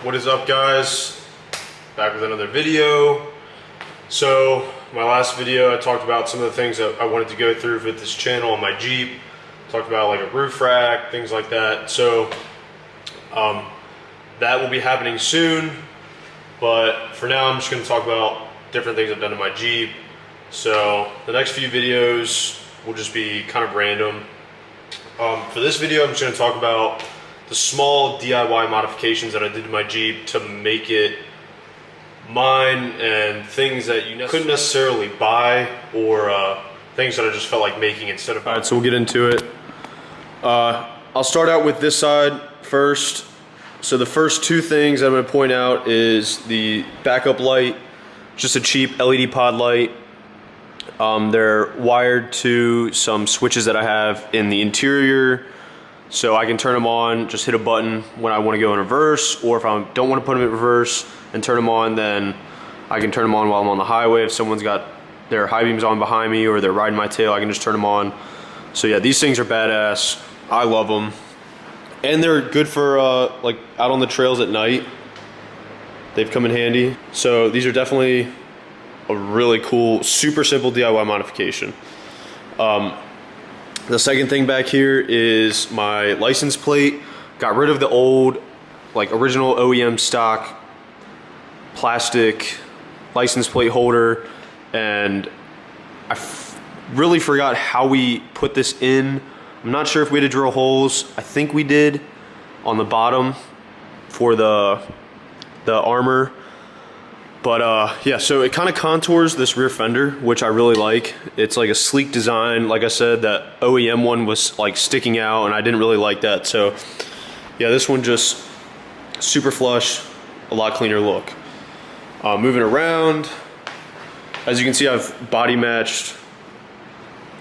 What is up, guys? Back with another video. So my last video I talked about some of the things that I wanted to go through with this channel on my Jeep. Talked about like a roof rack, things like that. So that will be happening soon, but for now I'm just going to talk about different things I've done to my Jeep. So the next few videos will just be kind of random. For this video I'm just going to talk about the small DIY modifications that I did to my Jeep to make it mine, and things that you couldn't necessarily buy, or things that I just felt like making instead of. Alright, so we'll get into it. I'll start out with this side first. So the first two things I'm going to point out is the backup light, just a cheap LED pod light. They're wired to some switches that I have in the interior, so I can turn them on, just hit a button when I want to go in reverse, or if I don't want to put them in reverse and turn them on, then I can turn them on while I'm on the highway. If someone's got their high beams on behind me or they're riding my tail, I can just turn them on. So yeah, these things are badass. I love them. And they're good for like out on the trails at night. They've come in handy. So these are definitely a really cool, super simple DIY modification. The second thing back here is my license plate. Got rid of the old, like original OEM stock plastic license plate holder, and I really forgot how we put this in. I'm not sure if we had to drill holes. I think we did on the bottom for the armor. But yeah, so it kind of contours this rear fender, which I really like. It's like a sleek design. Like I said, that OEM one was like sticking out, and I didn't really like that. So yeah, this one just super flush, a lot cleaner look. Moving around, as you can see, I've body matched,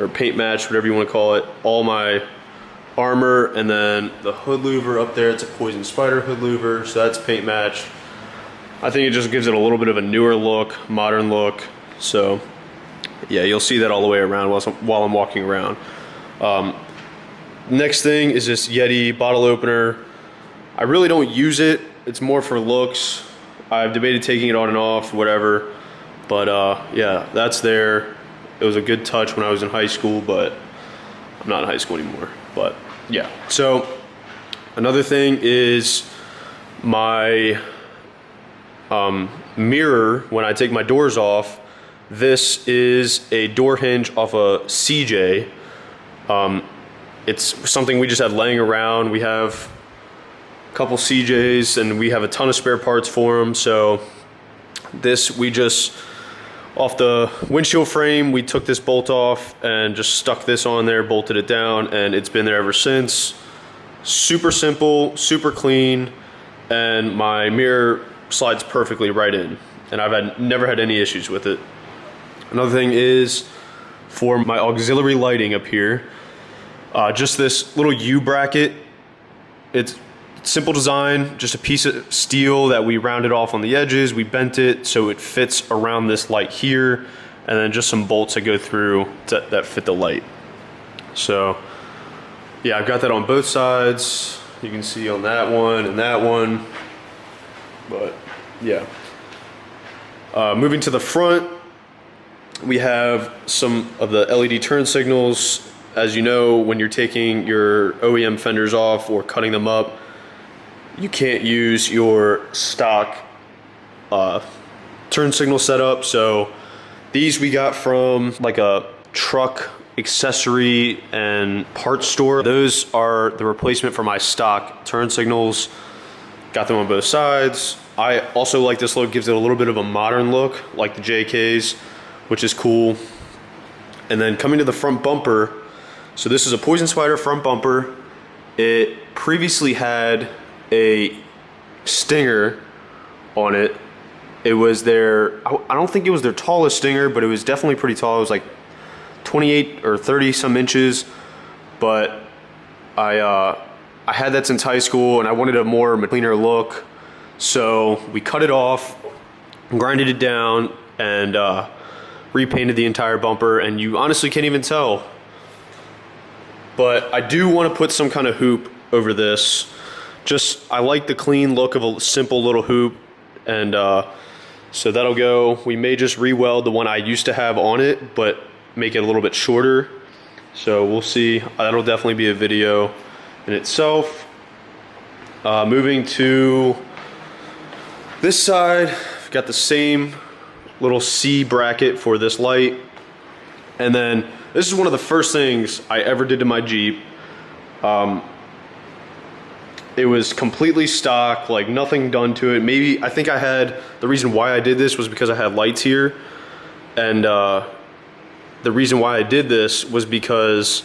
or paint matched, whatever you want to call it, all my armor, and then the hood louver up there, it's a Poison Spider hood louver, so that's paint matched. I think it just gives it a little bit of a newer look, modern look. So yeah, you'll see that all the way around while I'm walking around. Next thing is this Yeti bottle opener. I really don't use it. It's more for looks. I've debated taking it on and off, whatever. But yeah, that's there. It was a good touch when I was in high school, but I'm not in high school anymore. But yeah. So another thing is my mirror when I take my doors off. This is a door hinge off a CJ. It's something we just had laying around. We have a couple CJs and we have a ton of spare parts for them. So this, we just, off the windshield frame, we took this bolt off and just stuck this on there, bolted it down, and it's been there ever since. Super simple, super clean, and my mirror slides perfectly right in, and I've never had any issues with it. Another thing is for my auxiliary lighting up here, just this little U bracket. It's simple design, just a piece of steel that we rounded off on the edges. We bent it so it fits around this light here, and then just some bolts that go through that fit the light. So yeah, I've got that on both sides. You can see on that one and that one. But yeah, moving to the front, we have some of the LED turn signals. As you know, when you're taking your OEM fenders off or cutting them up, you can't use your stock turn signal setup. So these we got from like a truck accessory and parts store. Those are the replacement for my stock turn signals. Got them on both sides. I also like this look, gives it a little bit of a modern look, like the JKs, which is cool. And then coming to the front bumper, so this is a Poison Spider front bumper. It previously had a stinger on it. It was their, I don't think it was their tallest stinger, but it was definitely pretty tall. It was like 28 or 30 some inches, but I had that since high school, and I wanted a more cleaner look. So we cut it off, grinded it down, and repainted the entire bumper, and you honestly can't even tell. But I do want to put some kind of hoop over this, just, I like the clean look of a simple little hoop, and so that'll go. We may just re-weld the one I used to have on it, but make it a little bit shorter. So we'll see. That'll definitely be a video in itself. Moving to this side, I've got the same little C bracket for this light. And then this is one of the first things I ever did to my Jeep. It was completely stock, like nothing done to it. Maybe, I think I had, the reason why I did this was because I had lights here. And the reason why I did this was because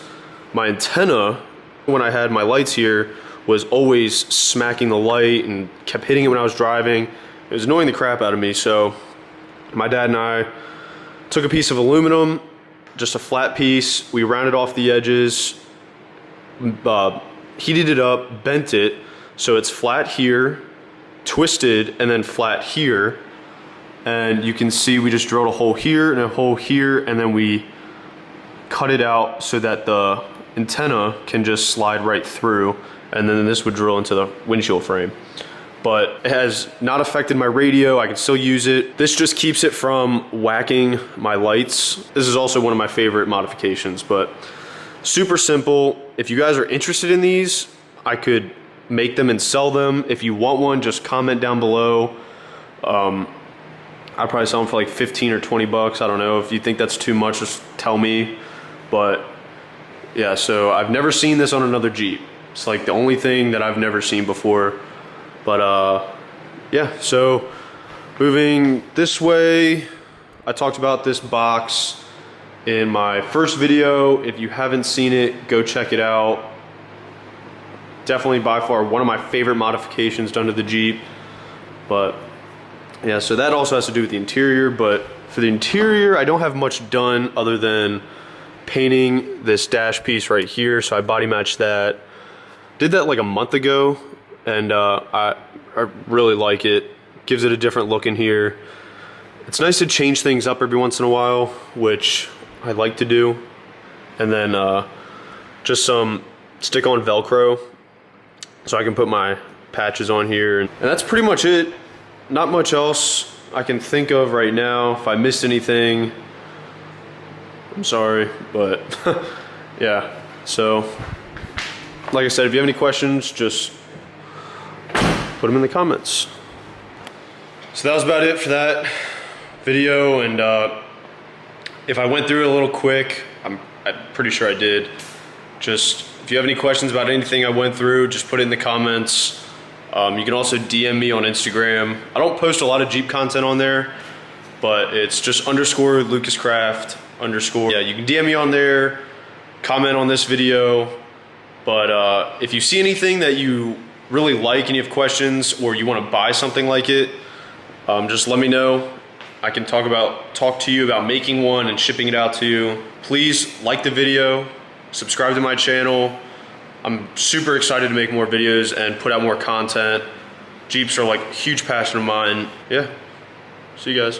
my antenna, when I had my lights here, was always smacking the light and kept hitting it when I was driving. It was annoying the crap out of me. So my dad and I took a piece of aluminum, just a flat piece. We rounded off the edges, heated it up, bent it so it's flat here, twisted, and then flat here. And you can see we just drilled a hole here and a hole here, and then we cut it out so that the antenna can just slide right through, and then this would drill into the windshield frame. But it has not affected my radio. I can still use it. This just keeps it from whacking my lights. This is also one of my favorite modifications, but super simple. If you guys are interested in these, I could make them and sell them. If you want one, just comment down below. I'd probably sell them for like 15 or 20 bucks. I don't know. If you think that's too much, just tell me. But yeah, so I've never seen this on another Jeep. It's like the only thing that I've never seen before. But yeah, so moving this way, I talked about this box in my first video. If you haven't seen it, go check it out. Definitely by far one of my favorite modifications done to the Jeep. But yeah, so that also has to do with the interior, but for the interior, I don't have much done other than painting this dash piece right here. So I body matched that. Did that like a month ago, and I really like it. Gives it a different look in here. It's nice to change things up every once in a while, which I like to do. And then just some stick-on Velcro, so I can put my patches on here. And that's pretty much it. Not much else I can think of right now. If I missed anything, I'm sorry, but yeah. So, like I said, if you have any questions, just put them in the comments. So that was about it for that video, and if I went through it a little quick, I'm pretty sure I did. Just, if you have any questions about anything I went through, just put it in the comments. You can also DM me on Instagram. I don't post a lot of Jeep content on there, but it's just _LucasCraft_. Yeah, you can DM me on there, comment on this video. But if you see anything that you really like and you have questions, or you want to buy something like it, just let me know. I can talk to you about making one and shipping it out to you. Please like the video, subscribe to my channel. I'm super excited to make more videos and put out more content. Jeeps are like a huge passion of mine. Yeah, see you guys.